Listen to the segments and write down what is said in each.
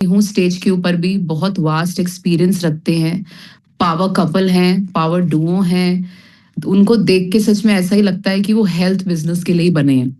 हूँ स्टेज के ऊपर भी बहुत वास्ट एक्सपीरियंस रखते हैं, पावर कपल हैं, पावर डुओ हैं। उनको देख के सच में ऐसा ही लगता है कि वो हेल्थ बिजनेस के लिए ही बने हैं।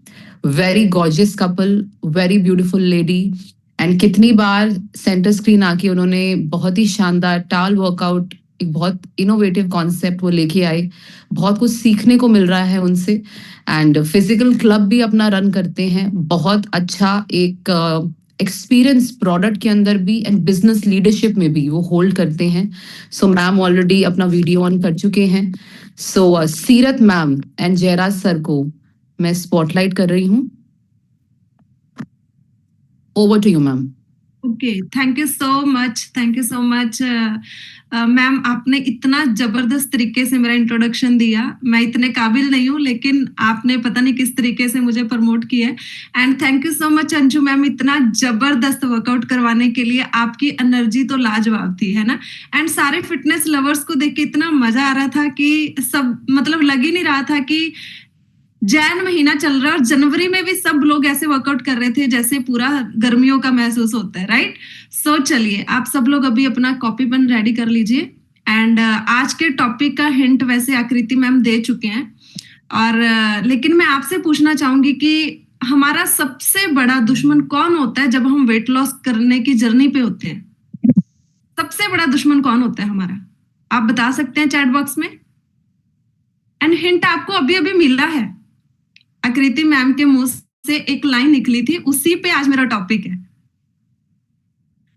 Very gorgeous couple, very beautiful lady. And कितनी बार सेंटर स्क्रीन आके उन्होंने बहुत ही शानदार टाल वर्कआउट, एक बहुत इनोवेटिव कॉन्सेप्ट वो लेके आए। बहुत कुछ सीखने को मिल रहा है उनसे। एंड फिजिकल क्लब भी अपना रन करते हैं, बहुत अच्छा एक एक्सपीरियंस प्रोडक्ट के अंदर भी एंड बिजनेस लीडरशिप में भी वो होल्ड करते हैं। सो मैम ऑलरेडी अपना वीडियो ऑन कर चुके हैं। सो सीरत मैम एंड जयराज सर को मैं स्पॉटलाइट कर रही हूँ। Over to you ma'am. Okay, thank you so much ma'am. आपने इतना जबरदस्त तरीके से मेरा इंट्रोडक्शन दिया। मैं इतने काबिल नहीं हूँ, लेकिन आपने पता नहीं किस तरीके से मुझे प्रमोट किया। And thank you so much Anju ma'am, इतना जबरदस्त वर्कआउट करवाने के लिए। आपकी एनर्जी तो लाजवाब थी, है ना। एंड सारे फिटनेस लवर्स को देख के इतना मजा आ रहा था कि सब मतलब लग ही नहीं रहा था कि जैन महीना चल रहा है और जनवरी में भी सब लोग ऐसे वर्कआउट कर रहे थे जैसे पूरा गर्मियों का महसूस होता है, राइट। सो चलिए, आप सब लोग अभी अपना कॉपी पेन रेडी कर लीजिए। एंड आज के टॉपिक का हिंट वैसे आकृति मैम दे चुके हैं। और लेकिन मैं आपसे पूछना चाहूंगी कि हमारा सबसे बड़ा दुश्मन कौन होता है जब हम वेट लॉस करने की जर्नी पे होते हैं? सबसे बड़ा दुश्मन कौन होता है हमारा? आप बता सकते हैं चैट बॉक्स में। एंड हिंट आपको अभी अभी मिला है, आकृति मैम के मुंह से एक लाइन निकली थी, उसी पे आज मेरा टॉपिक है।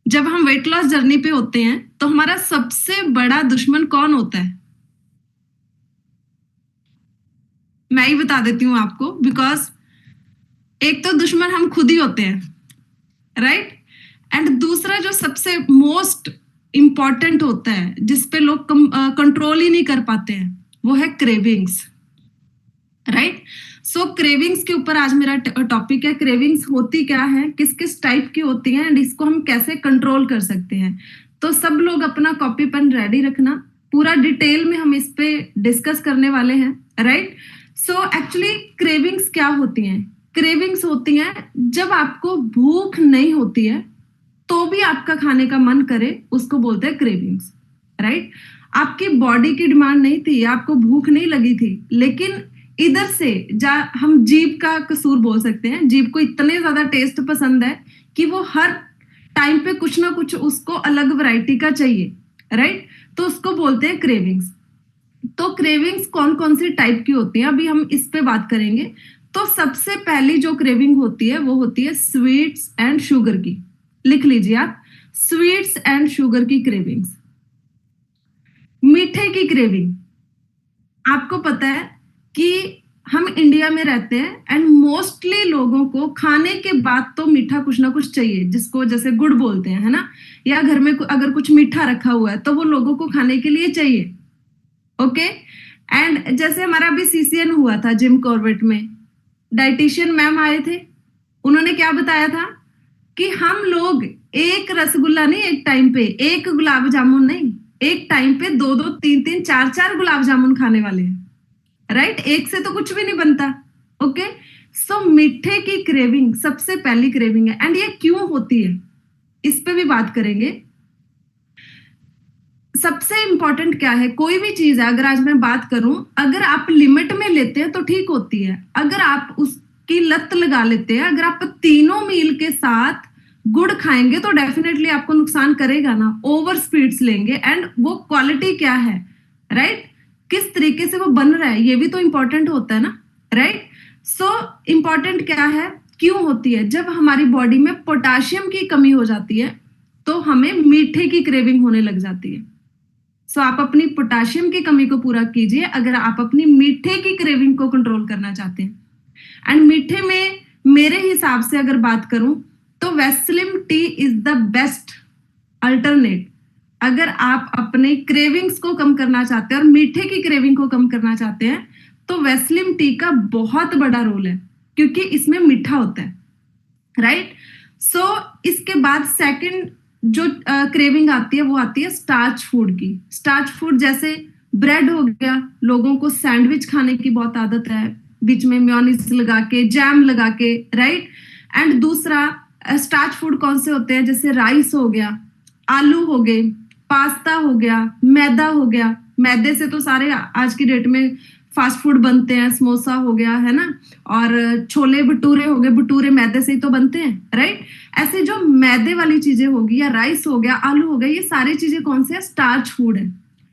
जब हम वेट लॉस जर्नी पे होते हैं तो हमारा सबसे बड़ा दुश्मन कौन होता है? मैं ही बता देती हूँ आपको, बिकॉज एक तो दुश्मन हम खुद ही होते हैं, राइट। एंड दूसरा जो सबसे मोस्ट इंपॉर्टेंट होता है, जिसपे लोग कंट्रोल ही नहीं कर पाते हैं, वो है क्रेविंग्स, राइट। सो क्रेविंग्स के ऊपर आज मेरा टॉपिक है। क्रेविंग्स होती क्या है, किस किस टाइप की होती हैं, एंड इसको हम कैसे कंट्रोल कर सकते हैं। तो सब लोग अपना कॉपी पेन रेडी रखना, पूरा डिटेल में हम इस पे डिस्कस करने वाले हैं, राइट। सो एक्चुअली क्रेविंग्स क्या होती हैं? क्रेविंग्स होती हैं जब आपको भूख नहीं होती है तो भी आपका खाने का मन करे, उसको बोलते हैं क्रेविंग्स, राइट। आपकी बॉडी की डिमांड नहीं थी, आपको भूख नहीं लगी थी, लेकिन इधर से हम जीभ का कसूर बोल सकते हैं। जीभ को इतने ज्यादा टेस्ट पसंद है कि वो हर टाइम पे कुछ ना कुछ उसको अलग वैरायटी का चाहिए, राइट। तो उसको बोलते हैं क्रेविंग्स। तो क्रेविंग्स कौन कौन सी टाइप की होती हैं, अभी हम इस पे बात करेंगे। तो सबसे पहली जो क्रेविंग होती है वो होती है स्वीट्स एंड शुगर की। लिख लीजिए आप, स्वीट्स एंड शुगर की क्रेविंग्स। मीठे की क्रेविंग, आपको पता है कि हम इंडिया में रहते हैं एंड मोस्टली लोगों को खाने के बाद तो मीठा कुछ ना कुछ चाहिए, जिसको जैसे गुड़ बोलते हैं, है ना। या घर में अगर कुछ मीठा रखा हुआ है तो वो लोगों को खाने के लिए चाहिए, ओके। एंड जैसे हमारा अभी सीसीएन हुआ था जिम कॉर्बेट में, डाइटिशियन मैम आए थे, उन्होंने क्या बताया था कि हम लोग एक रसगुल्ला नहीं, एक टाइम पे एक गुलाब जामुन नहीं, एक टाइम पे दो दो तीन तीन चार चार गुलाब जामुन खाने वाले हैं, राइट। एक से तो कुछ भी नहीं बनता, ओके। सो मीठे की क्रेविंग सबसे पहली क्रेविंग है। एंड ये क्यों होती है, इस पे भी बात करेंगे। सबसे इंपॉर्टेंट क्या है, कोई भी चीज है, अगर आज मैं बात करूं, अगर आप लिमिट में लेते हैं तो ठीक होती है। अगर आप उसकी लत लगा लेते हैं, अगर आप तीनों मील के साथ गुड़ खाएंगे तो डेफिनेटली आपको नुकसान करेगा ना। ओवर स्पीड्स लेंगे, एंड वो क्वालिटी क्या है, राइट, किस तरीके से वो बन रहा है, ये भी तो इंपॉर्टेंट होता है ना, राइट। सो इंपॉर्टेंट क्या है, क्यों होती है? जब हमारी बॉडी में पोटाशियम की कमी हो जाती है तो हमें मीठे की क्रेविंग होने लग जाती है। सो आप अपनी पोटाशियम की कमी को पूरा कीजिए अगर आप अपनी मीठे की क्रेविंग को कंट्रोल करना चाहते हैं। एंड मीठे में मेरे हिसाब से अगर बात करूं तो Weslim T is the best alternate. अगर आप अपने क्रेविंग्स को कम करना चाहते हैं और मीठे की क्रेविंग को कम करना चाहते हैं तो वेस्लिम टी का बहुत बड़ा रोल है, क्योंकि इसमें मीठा होता है, राइट। सो इसके बाद सेकंड जो क्रेविंग आती है वो आती है स्टार्च फूड की। स्टार्च फूड जैसे ब्रेड हो गया, लोगों को सैंडविच खाने की बहुत आदत है, बीच में मेयोनीज लगा के, जैम लगा के, राइट। एंड दूसरा स्टार्च फूड कौन से होते हैं, जैसे राइस हो गया, आलू हो गए, पास्ता हो गया, मैदा हो गया। मैदे से तो सारे आज की डेट में फास्ट फूड बनते हैं, समोसा हो गया है ना, और छोले भटूरे हो गए, भटूरे मैदे से ही तो बनते हैं, राइट। ऐसे जो मैदे वाली चीजें होगी, या राइस हो गया, आलू हो गया, ये सारी चीजें कौन से है, स्टार्च फूड है।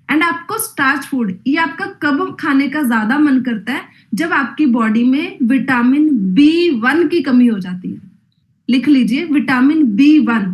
एंड आपको स्टार्च फूड ये आपका कब खाने का ज्यादा मन करता है, जब आपकी बॉडी में विटामिन B1 की कमी हो जाती है। लिख लीजिए, विटामिन B1।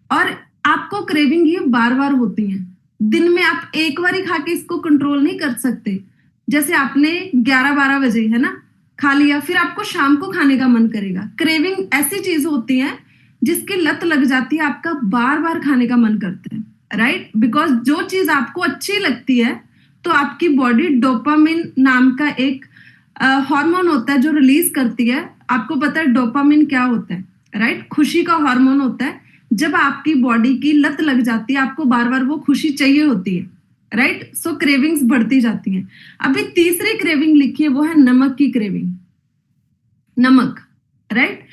और आपको क्रेविंग ये बार बार होती है, दिन में आप एक बार ही खा के इसको कंट्रोल नहीं कर सकते। जैसे आपने 11-12 बजे है ना खा लिया, फिर आपको शाम को खाने का मन करेगा। क्रेविंग ऐसी चीज होती है जिसकी लत लग जाती है, आपका बार बार खाने का मन करता है, राइट। बिकॉज जो चीज आपको अच्छी लगती है, तो आपकी बॉडी डोपामिन नाम का एक हार्मोन होता है जो रिलीज करती है। आपको पता है डोपामिन क्या होता है, राइट, खुशी का हार्मोन होता है। जब आपकी बॉडी की लत लग जाती है, आपको बार बार वो खुशी चाहिए होती है, राइट। सो क्रेविंग्स बढ़ती जाती हैं। अभी तीसरी क्रेविंग लिखी है, वो है नमक की क्रेविंग। नमक, राइट।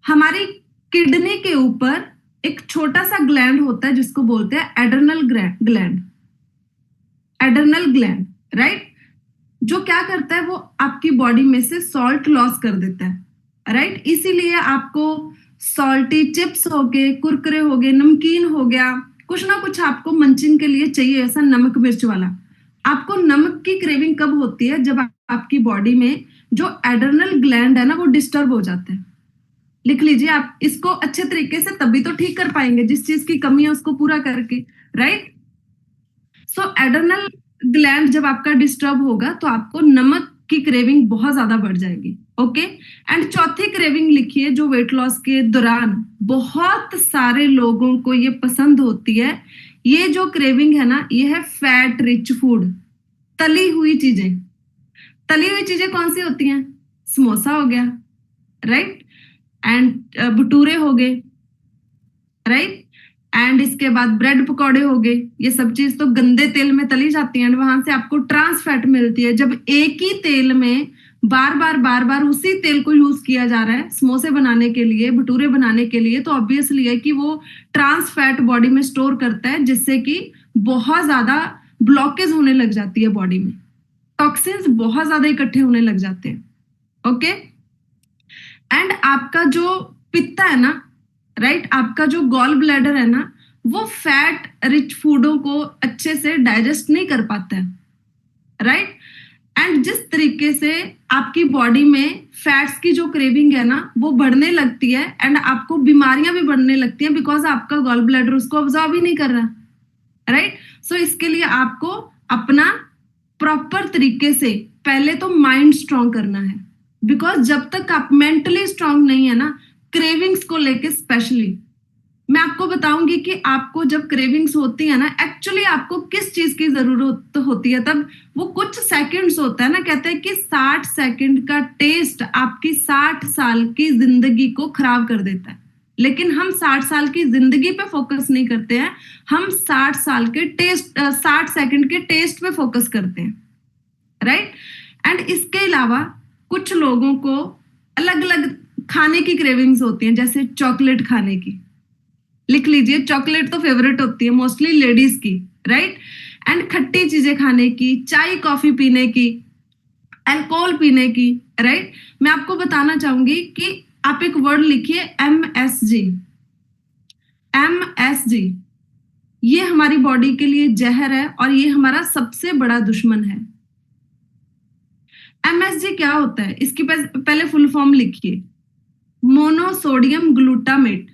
हमारी किडनी के ऊपर एक छोटा सा ग्लैंड होता है जिसको बोलते हैं adrenal gland. Adrenal gland, right, जो क्या करता है, वो आपकी बॉडी में से सॉल्ट लॉस कर देता है, राइट। इसीलिए आपको सॉल्टी चिप्स हो गए, कुरकुरे हो गए, नमकीन हो गया, कुछ ना कुछ आपको मंचिंग के लिए चाहिए, ऐसा नमक मिर्च वाला। आपको नमक की क्रेविंग कब होती है, जब आपकी बॉडी में जो एड्रेनल ग्लैंड है ना, वो डिस्टर्ब हो जाता है। लिख लीजिए, आप इसको अच्छे तरीके से तभी तो ठीक कर पाएंगे, जिस चीज की कमी है उसको पूरा करके, राइट। सो एड्रेनल ग्लैंड जब आपका डिस्टर्ब होगा, तो आपको नमक की क्रेविंग बहुत ज्यादा बढ़ जाएगी, ओके। एंड चौथी क्रेविंग लिखिए, जो वेट लॉस के दौरान बहुत सारे लोगों को ये पसंद होती है। ये जो क्रेविंग है ना, ये है फैट रिच फूड, तली हुई चीजें। तली हुई चीजें कौन सी होती हैं, समोसा हो गया, राइट, एंड भटूरे हो गए, राइट, एंड इसके बाद ब्रेड पकौड़े हो गए। ये सब चीज तो गंदे तेल में तली जाती है, एंड वहां से आपको ट्रांस फैट मिलती है। जब एक ही तेल में बार बार उसी तेल को यूज किया जा रहा है समोसे बनाने के लिए, भटूरे बनाने के लिए, तो ऑब्वियसली है कि वो ट्रांस फैट बॉडी में स्टोर करता है, जिससे कि बहुत ज्यादा ब्लॉकेज होने लग जाती है बॉडी में, टॉक्सिन्स बहुत ज्यादा इकट्ठे होने लग जाते हैं, ओके। एंड आपका जो पित्ता है ना, राइट, आपका जो गॉल ब्लैडर है ना, वो फैट रिच फूडों को अच्छे से डाइजेस्ट नहीं कर पाता है, राइट। एंड जिस तरीके से आपकी बॉडी में फैट्स की जो क्रेविंग है ना, वो बढ़ने लगती है, एंड आपको बीमारियां भी बढ़ने लगती हैं, बिकॉज आपका गॉल ब्लैडर उसको ऑब्जॉर्ब ही नहीं कर रहा, राइट। सो इसके लिए आपको अपना प्रॉपर तरीके से पहले तो माइंड स्ट्रांग करना है, बिकॉज जब तक आप मेंटली स्ट्रांग नहीं है ना, क्रेविंग्स को लेके स्पेशली मैं आपको बताऊंगी कि आपको जब क्रेविंग्स होती है ना, एक्चुअली आपको किस चीज की जरूरत होती है। तब वो कुछ सेकंड्स होता है ना, कहते हैं कि 60 सेकंड का टेस्ट आपकी 60 साल की जिंदगी को खराब कर देता है। लेकिन हम 60 साल की जिंदगी पे फोकस नहीं करते हैं, हम 60 सेकंड के टेस्ट पे फोकस करते हैं, राइट। एंड इसके अलावा कुछ लोगों को अलग अलग खाने की क्रेविंग्स होती हैं, जैसे चॉकलेट खाने की। लिख लीजिए, चॉकलेट तो फेवरेट होती है मोस्टली लेडीज की, राइट। एंड खट्टी चीजें खाने की, चाय कॉफी पीने की, अल्कोहल पीने की, राइट। मैं आपको बताना चाहूंगी कि आप एक वर्ड लिखिए, MSG। MSG ये हमारी बॉडी के लिए जहर है, और ये हमारा सबसे बड़ा दुश्मन है। MSG क्या होता है, इसकी पहले फुल फॉर्म लिखिए, मोनोसोडियम ग्लूटामेट।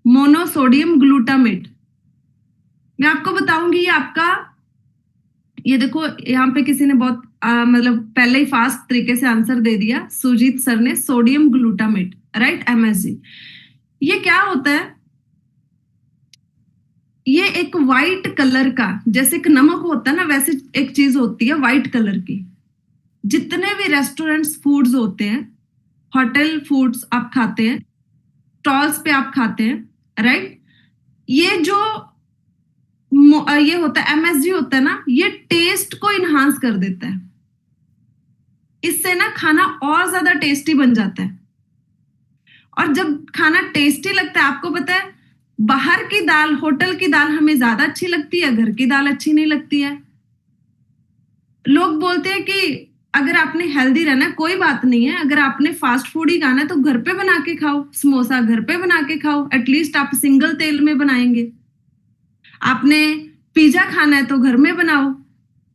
Monosodium glutamate. मैं आपको बताऊंगी, ये आपका, ये देखो यहाँ पे किसी ने बहुत मतलब पहले ही फास्ट तरीके से आंसर दे दिया, सुजीत सर ने, सोडियम ग्लूटामेट, राइट, MSG। ये क्या होता है, ये एक वाइट कलर का, जैसे एक नमक होता है ना, वैसे एक चीज होती है वाइट कलर की। जितने भी रेस्टोरेंट्स फूड्स होते हैं, होटल फूड्स आप खाते हैं, स्टॉल्स पे आप खाते हैं, राइट, ये जो ये होता है MSG होता है ना, ये टेस्ट को इनहांस कर देता है। इससे ना खाना और ज्यादा टेस्टी बन जाता है, और जब खाना टेस्टी लगता है, आपको पता है बाहर की दाल, होटल की दाल हमें ज्यादा अच्छी लगती है, घर की दाल अच्छी नहीं लगती है। लोग बोलते हैं कि अगर आपने हेल्दी रहना है, कोई बात नहीं है, अगर आपने फास्ट फूड ही खाना है तो घर पे बना के खाओ, समोसा घर पे बना के खाओ, एटलीस्ट आप सिंगल तेल में बनाएंगे। आपने पिज्जा खाना है तो घर में बनाओ।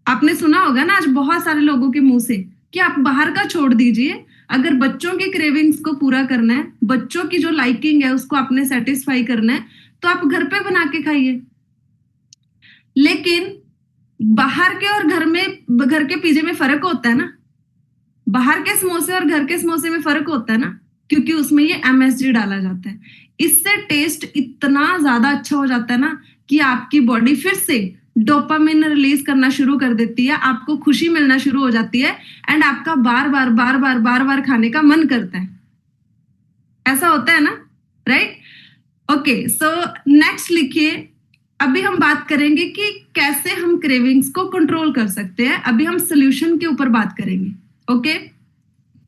आपने सुना होगा ना आज बहुत सारे लोगों के मुंह से कि आप बाहर का छोड़ दीजिए, अगर बच्चों की क्रेविंग्स को पूरा करना है, बच्चों की जो लाइकिंग है उसको आपने सेटिस्फाई करना है, तो आप घर पे बना के खाइए। लेकिन बाहर के और घर के पिज्जे में फर्क होता है ना। बाहर के समोसे और घर के समोसे में फर्क होता है ना, क्योंकि उसमें ये एमएसजी डाला जाता है। इससे टेस्ट इतना ज्यादा अच्छा हो जाता है ना कि आपकी बॉडी फिर से डोपामिन रिलीज करना शुरू कर देती है, आपको खुशी मिलना शुरू हो जाती है, एंड आपका बार बार खाने का मन करता है। ऐसा होता है ना, राइट? ओके, सो नेक्स्ट लिखिए। अभी हम बात करेंगे कि कैसे हम क्रेविंग्स को कंट्रोल कर सकते हैं। अभी हम सोल्यूशन के ऊपर बात करेंगे। ओके,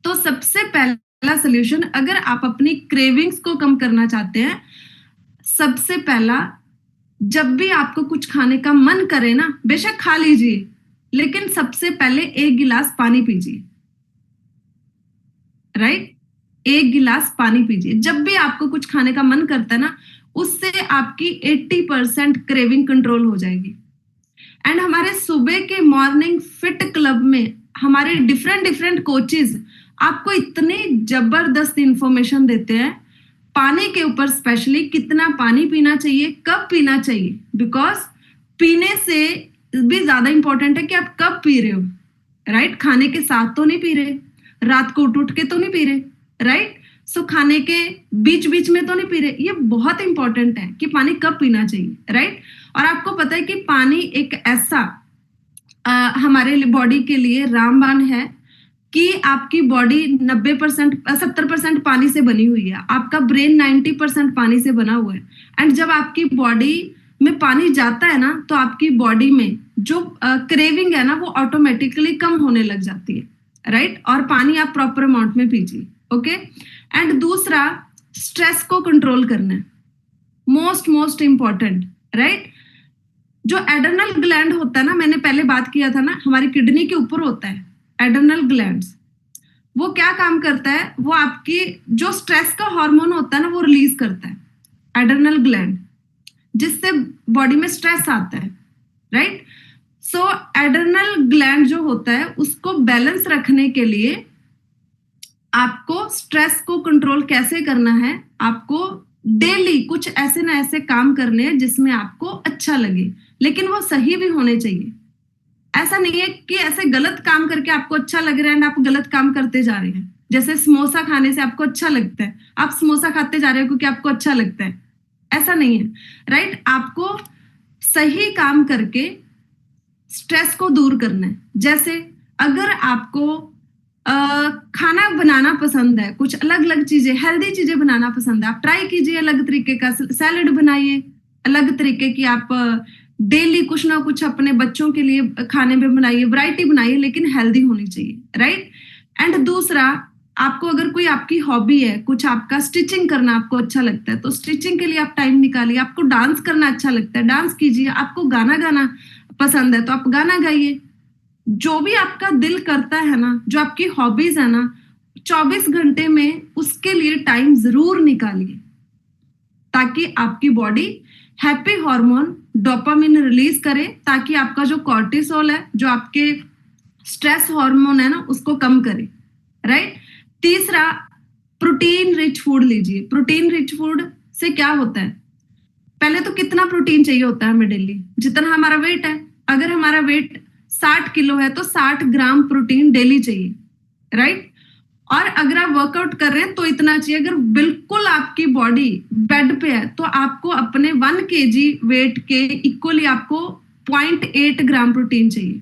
तो सबसे पहला सोल्यूशन, अगर आप अपनी क्रेविंग्स को कम करना चाहते हैं, सबसे पहला, जब भी आपको कुछ खाने का मन करे ना, बेशक खा लीजिए, लेकिन सबसे पहले 1 गिलास पानी पीजिए। राइट? 1 गिलास पानी पीजिए जब भी आपको कुछ खाने का मन करता है ना, उससे आपकी 80% क्रेविंग कंट्रोल हो जाएगी। एंड हमारे सुबह के मॉर्निंग फिट क्लब में हमारे डिफरेंट डिफरेंट कोचेस आपको इतने जबरदस्त इंफॉर्मेशन देते हैं पानी के ऊपर, स्पेशली कितना पानी पीना चाहिए, कब पीना चाहिए, बिकॉज पीने से भी ज्यादा इंपॉर्टेंट है कि आप कब पी रहे हो। राइट? खाने के साथ तो नहीं पी रहे, रात को उठ उठ के तो नहीं पी रहे, राइट? सो खाने के बीच बीच में तो नहीं पी रहे। ये बहुत इंपॉर्टेंट है कि पानी कब पीना चाहिए, राइट? और आपको पता है कि पानी एक ऐसा हमारे बॉडी के लिए रामबाण है कि आपकी बॉडी 90% 70% पानी से बनी हुई है, आपका ब्रेन 90% पानी से बना हुआ है। एंड जब आपकी बॉडी में पानी जाता है ना, तो आपकी बॉडी में जो क्रेविंग है ना, वो ऑटोमेटिकली कम होने लग जाती है। राइट? और पानी आप प्रॉपर अमाउंट में पीजिए। ओके? एंड दूसरा, स्ट्रेस को कंट्रोल करना है, मोस्ट इंपॉर्टेंट। राइट? जो एड्रेनल ग्लैंड होता है ना, मैंने पहले बात किया था ना, हमारी किडनी के ऊपर होता है एड्रेनल ग्लैंड्स। वो क्या काम करता है, वो आपकी जो स्ट्रेस का हार्मोन होता है ना, वो रिलीज करता है एड्रेनल ग्लैंड, जिससे बॉडी में स्ट्रेस आता है। राइट? सो एड्रेनल ग्लैंड जो होता है, उसको बैलेंस रखने के लिए आपको स्ट्रेस को कंट्रोल कैसे करना है, आपको डेली कुछ ऐसे ना ऐसे काम करने हैं जिसमें आपको अच्छा लगे, लेकिन वो सही भी होने चाहिए। ऐसा नहीं है कि ऐसे गलत काम करके आपको अच्छा लग रहा है ना, आप गलत काम करते जा रहे हैं। जैसे समोसा खाने से आपको अच्छा लगता है, आप समोसा खाते जा रहे हो क्योंकि आपको अच्छा लगता है, ऐसा नहीं है। राइट? आपको सही काम करके स्ट्रेस को दूर करना है। जैसे अगर आपको खाना बनाना पसंद है, कुछ अलग अलग चीजें, हेल्दी चीजें बनाना पसंद है, आप ट्राई कीजिए अलग तरीके का सैलेड बनाइए, अलग तरीके की आप डेली कुछ ना कुछ अपने बच्चों के लिए खाने में बनाइए, वैरायटी बनाइए, लेकिन हेल्दी होनी चाहिए। राइट? एंड दूसरा, आपको अगर कोई आपकी हॉबी है, कुछ आपका स्टिचिंग करना आपको अच्छा लगता है, तो स्टिचिंग के लिए आप टाइम निकालिए। आपको डांस करना अच्छा लगता है, डांस कीजिए। आपको गाना गाना पसंद है तो आप गाना गाइए। जो भी आपका दिल करता है ना, जो आपकी हॉबीज है ना, 24 घंटे में उसके लिए टाइम जरूर निकालिए, ताकि आपकी body happy hormone dopamine release करे, ताकि आपका जो कॉर्टिसोल है, जो आपके स्ट्रेस हार्मोन है ना, उसको कम करे। राइट? तीसरा, प्रोटीन रिच फूड लीजिए। प्रोटीन रिच फूड से क्या होता है, पहले तो कितना प्रोटीन चाहिए होता है हमें डेली, जितना हमारा वेट है। अगर हमारा वेट 60 किलो है तो 60 ग्राम प्रोटीन डेली चाहिए। राइट? और अगर आप वर्कआउट कर रहे हैं तो इतना चाहिए। अगर बिल्कुल आपकी बॉडी बेड पे है तो आपको अपने 1 kg वेट के इक्वली आपको 0.8 ग्राम प्रोटीन चाहिए,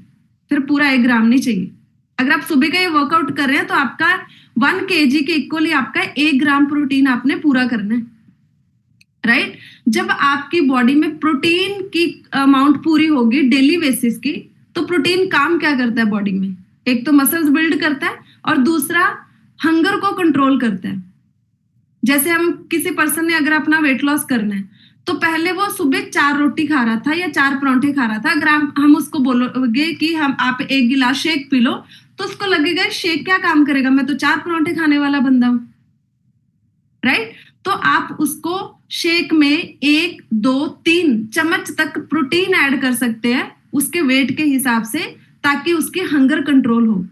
फिर पूरा 1 ग्राम नहीं चाहिए। अगर आप सुबह का ये वर्कआउट कर रहे हैं तो आपका 1 kg के इक्वली आपका 1 ग्राम प्रोटीन आपने पूरा करना है। राइट? जब आपकी बॉडी में प्रोटीन की अमाउंट पूरी होगी डेली बेसिस की, तो प्रोटीन काम क्या करता है बॉडी में, एक तो मसल्स बिल्ड करता है और दूसरा हंगर को कंट्रोल करता है। जैसे हम किसी पर्सन ने अगर अपना वेट लॉस करना है तो पहले वो सुबह 4 रोटी खा रहा था या 4 परांठे खा रहा था, अगर हम उसको बोलोगे कि हम आप 1 गिलास शेक पी लो, तो उसको लगेगा शेक क्या काम करेगा, मैं तो 4 परांठे खाने वाला बंदा हूं, राइट? तो आप उसको शेक में 1, 2, 3 चम्मच तक प्रोटीन ऐड कर सकते हैं उसके वेट के हिसाब से, ताकि उसकी हंगर कंट्रोल हो।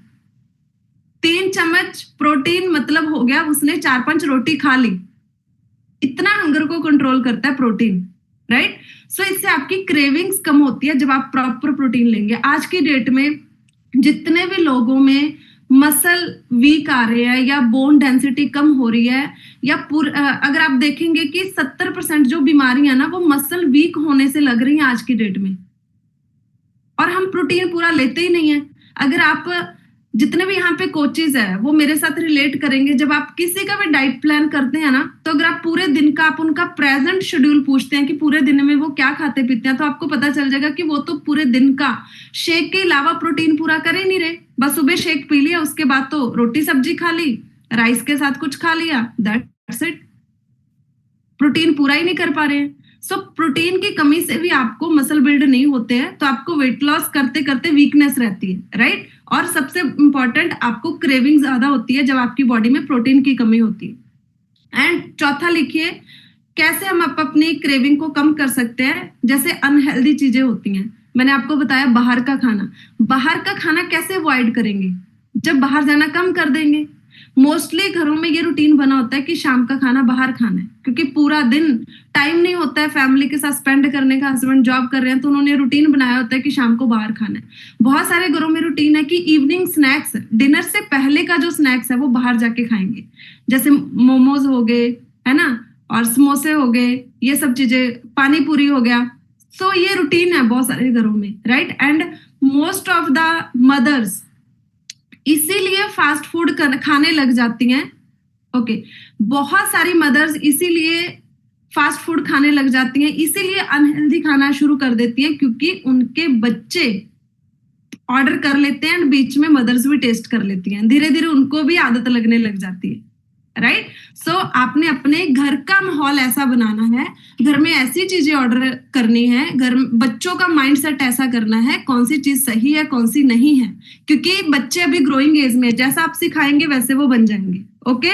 3 चम्मच प्रोटीन मतलब हो गया उसने 4-5 रोटी खा ली, इतना हंगर को कंट्रोल करता है प्रोटीन, राइट? सो इससे आपकी क्रेविंग्स कम होती है जब आप प्रॉपर प्रोटीन लेंगे। आज की डेट में जितने भी लोगों में मसल वीक आ रहे हैं या बोन डेंसिटी कम हो रही है, या अगर आप देखेंगे कि 70% जो बीमारियां ना वो मसल वीक होने से लग रही हैं आज की डेट में, और हम प्रोटीन पूरा लेते ही नहीं है। अगर आप जितने भी यहाँ पे कोचेज है वो मेरे साथ रिलेट करेंगे, जब आप किसी का भी डाइट प्लान करते हैं ना, तो अगर आप पूरे दिन का आप उनका प्रेजेंट शेड्यूल पूछते हैं कि पूरे दिन में वो क्या खाते पीते हैं, तो आपको पता चल जाएगा कि वो तो पूरे दिन का शेक के अलावा प्रोटीन पूरा कर ही नहीं रहे। बस सुबह शेक पी लिया, उसके बाद तो रोटी सब्जी खा ली, राइस के साथ कुछ खा लिया, दैट्स इट। प्रोटीन पूरा ही नहीं कर पा रहे हैं। सो प्रोटीन की कमी से भी आपको मसल बिल्ड नहीं होते हैं, तो आपको वेट लॉस करते करते वीकनेस रहती है, राइट? और सबसे इंपॉर्टेंट आपको क्रेविंग ज्यादा होती है जब आपकी बॉडी में प्रोटीन की कमी होती है। एंड चौथा लिखिए, कैसे हम अपनी क्रेविंग को कम कर सकते हैं। जैसे अनहेल्दी चीजें होती हैं, मैंने आपको बताया बाहर का खाना कैसे अवॉइड करेंगे, जब बाहर जाना कम कर देंगे। मोस्टली घरों में ये रूटीन बना होता है कि शाम का खाना बाहर खाना है, क्योंकि पूरा दिन टाइम नहीं होता है फैमिली के साथ स्पेंड करने का। हस्बैंड जॉब कर रहे हैं तो उन्होंने रूटीन बनाया होता है कि शाम को बाहर खाना है। बहुत सारे घरों में रूटीन है कि इवनिंग स्नैक्स, डिनर से पहले का जो स्नैक्स है वो बाहर जाके खाएंगे, जैसे मोमोज हो गए, है ना, और समोसे हो गए, ये सब चीजें, पानी पूरी हो गया। सो ये रूटीन है बहुत सारे घरों में, right? And most of the mothers इसीलिए फास्ट फूड खाने लग जाती हैं। ओके, बहुत सारी मदर्स इसीलिए फास्ट फूड खाने लग जाती हैं, इसीलिए अनहेल्दी खाना शुरू कर देती हैं, क्योंकि उनके बच्चे ऑर्डर कर लेते हैं एंड बीच में मदर्स भी टेस्ट कर लेती हैं, धीरे धीरे उनको भी आदत लगने लग जाती है, राइट? सो आपने अपने घर का माहौल ऐसा बनाना है, घर में ऐसी चीजें ऑर्डर करनी है, घर बच्चों का माइंडसेट ऐसा करना है, कौन सी चीज सही है कौन सी नहीं है, क्योंकि बच्चे अभी ग्रोइंग एज में, जैसा आप सिखाएंगे वैसे वो बन जाएंगे। Okay,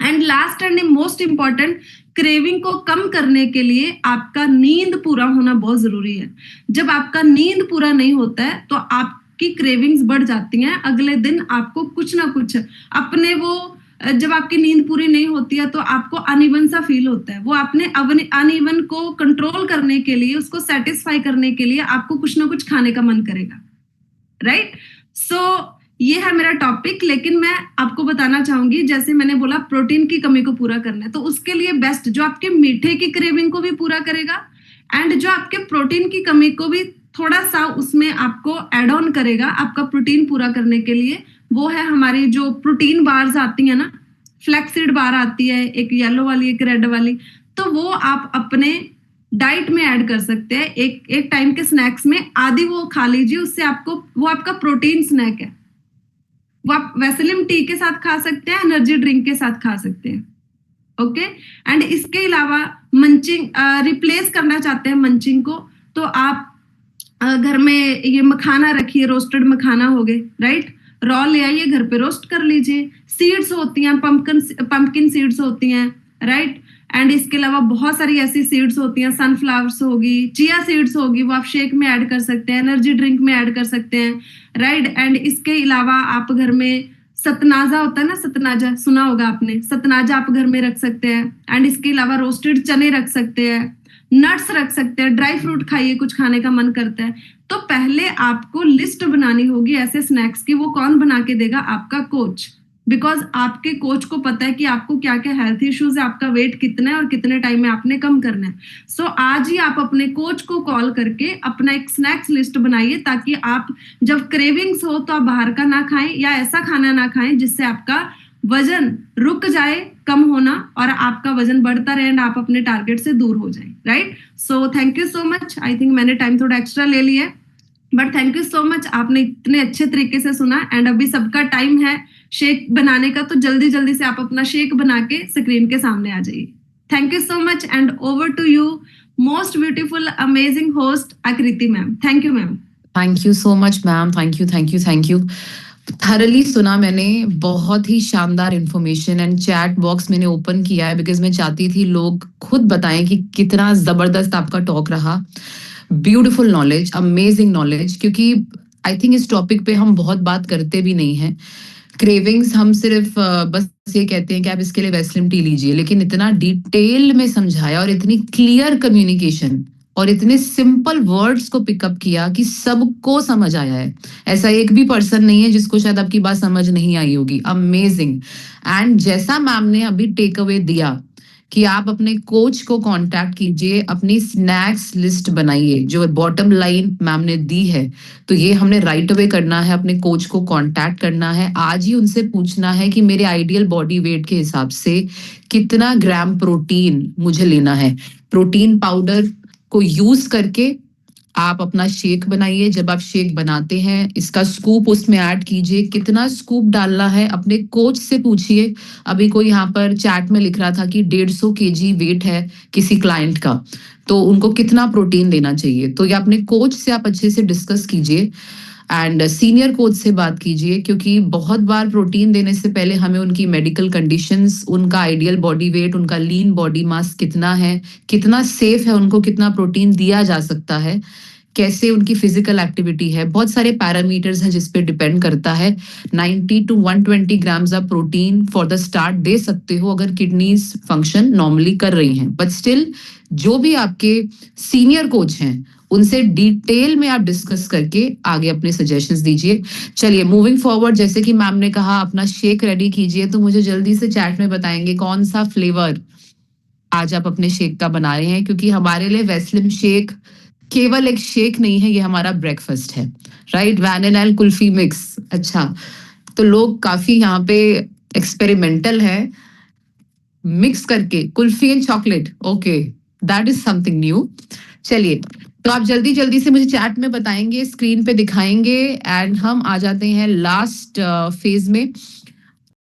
and last and most important, craving को कम करने के लिए आपका नींद पूरा होना बहुत जरूरी है। जब आपका नींद पूरा नहीं होता है तो आपकी क्रेविंग्स बढ़ जाती हैं, अगले दिन आपको कुछ ना कुछ अपने वो, जब आपकी नींद पूरी नहीं होती है तो आपको अनइवन सा फील होता है, वो अपने अनइवन को कंट्रोल करने के लिए, उसको सेटिस्फाई करने के लिए आपको कुछ ना कुछ खाने का मन करेगा, राइट? सो ये है मेरा टॉपिक, लेकिन मैं आपको बताना चाहूंगी, जैसे मैंने बोला प्रोटीन की कमी को पूरा करना है, तो उसके लिए बेस्ट जो आपके मीठे की क्रेविंग को भी पूरा करेगा एंड जो आपके प्रोटीन की कमी को भी थोड़ा सा उसमें आपको एड ऑन करेगा आपका प्रोटीन पूरा करने के लिए, वो है हमारी जो प्रोटीन बार्स आती है ना, फ्लैक्सीड बार आती है, एक येलो वाली एक रेड वाली, तो वो आप अपने डाइट में ऐड कर सकते हैं। एक टाइम के स्नैक्स में आधी वो खा लीजिए, उससे आपको, वो आपका प्रोटीन स्नैक है, वो आप वेस्लिम टी के साथ खा सकते हैं, एनर्जी ड्रिंक के साथ खा सकते हैं। ओके, एंड इसके अलावा मंचिंग रिप्लेस करना चाहते हैं मंचिंग को, तो आप घर में ये मखाना रखिए, रोस्टेड मखाना हो गए, राइट? रॉ ले आइए, घर पे रोस्ट कर लीजिए। सीड्स होती हैं, पंपकिन सीड्स होती हैं, राइट? एंड इसके अलावा बहुत सारी ऐसी सीड्स होती हैं, सनफ्लावर्स होगी, चिया सीड्स होगी, वो आप शेक में ऐड कर सकते हैं, एनर्जी ड्रिंक में ऐड कर सकते हैं, राइट? एंड इसके अलावा आप घर में सतनाजा होता है ना, सतनाजा सुना होगा आपने, सतनाजा आप घर में रख सकते हैं। एंड इसके अलावा रोस्टेड चने रख सकते हैं, नट्स रख सकते हैं, ड्राई फ्रूट खाइए, कुछ खाने का मन करता है तो पहले आपको लिस्ट बनानी होगी ऐसे स्नैक्स की। वो कौन बना के देगा? आपका कोच, बिकॉज आपके कोच को पता है कि आपको क्या क्या हेल्थ इश्यूज है, आपका वेट कितना है और कितने टाइम में आपने कम करना है। सो आज ही आप अपने कोच को कॉल करके अपना एक स्नैक्स लिस्ट बनाइए, ताकि आप जब क्रेविंग्स हो तो आप बाहर का ना खाएं या ऐसा खाना ना खाएं जिससे आपका वजन रुक जाए कम होना और आपका वजन बढ़ता रहे एंड आप अपने टारगेट से दूर हो जाए, right? So thank you so much. I think मैंने टाइम थोड़ा एक्स्ट्रा ले लिया, but thank you so much, आपने इतने अच्छे तरीके से सुना। एंड अभी सबका टाइम है शेक बनाने का, तो जल्दी जल्दी से आप अपना शेक बना के स्क्रीन के सामने आ जाइए। Thank you so much and over to you, most beautiful amazing host Aakriti ma'am. Thank you ma'am. Thank you so much ma'am, thank you thank you thank you. Thoroughly सुना मैंने, बहुत ही शानदार इंफॉर्मेशन, एंड चैट बॉक्स मैंने open किया है because मैं चाहती थी लोग खुद बताएं कि कितना जबरदस्त आपका टॉक रहा। ब्यूटीफुल नॉलेज, अमेजिंग नॉलेज, क्योंकि आई थिंक इस टॉपिक पे हम बहुत बात करते भी नहीं हैं। क्रेविंग्स हम सिर्फ बस ये कहते हैं कि आप इसके लिए वेस्लिम टी लीजिए, लेकिन इतना डिटेल में समझाया और इतनी क्लियर कम्युनिकेशन और इतने सिंपल वर्ड्स को पिकअप किया कि सबको समझ आया है। ऐसा एक भी पर्सन नहीं है जिसको शायद आपकी बात समझ नहीं आई होगी। अमेजिंग। एंड जैसा मैम ने अभी टेक अवे दिया कि आप अपने कोच को कांटेक्ट कीजिए, अपनी स्नैक्स लिस्ट बनाइए, जो बॉटम लाइन मैम ने दी है, तो ये हमने राइट अवे करना है, अपने कोच को कांटेक्ट करना है, आज ही उनसे पूछना है कि मेरे आइडियल बॉडी वेट के हिसाब से कितना ग्राम प्रोटीन मुझे लेना है। प्रोटीन पाउडर को यूज करके आप अपना शेक बनाइए। जब आप शेक बनाते हैं, इसका स्कूप उसमें ऐड कीजिए, कितना स्कूप डालना है अपने कोच से पूछिए। अभी कोई यहाँ पर चैट में लिख रहा था कि 150 केजी वेट है किसी क्लाइंट का, तो उनको कितना प्रोटीन लेना चाहिए, तो ये अपने कोच से आप अच्छे से डिस्कस कीजिए एंड सीनियर कोच से बात कीजिए, क्योंकि बहुत बार प्रोटीन देने से पहले हमें उनकी मेडिकल कंडीशंस, उनका आइडियल बॉडी वेट, उनका लीन बॉडी मास कितना है, कितना सेफ है, उनको कितना प्रोटीन दिया जा सकता है, कैसे उनकी फिजिकल एक्टिविटी है, बहुत सारे पैरामीटर्स हैं जिस पे डिपेंड करता है। 90 to 120 grams of protein for the start दे सकते हो अगर किडनीज फंक्शन नॉर्मली कर रही हैं, बट स्टिल जो भी आपके सीनियर कोच हैं उनसे डिटेल में आप डिस्कस करके आगे अपने सजेशंस दीजिए। चलिए मूविंग फॉरवर्ड, जैसे कि मैम ने कहा अपना शेक रेडी कीजिए, तो मुझे जल्दी से चैट में बताएंगे कौन सा फ्लेवर आज आप अपने शेक का बना रहे हैं, क्योंकि हमारे लिए वेस्लिम शेक केवल एक शेक नहीं है, ये हमारा ब्रेकफास्ट है, right. Vanilla and kulfi mix. अच्छा, तो लोग काफी यहाँ पे एक्सपेरिमेंटल है, मिक्स करके kulfi and chocolate. Okay, that is something new. चलिए, तो आप जल्दी जल्दी से मुझे चैट में बताएंगे, स्क्रीन पे दिखाएंगे, एंड हम आ जाते हैं लास्ट फेज में।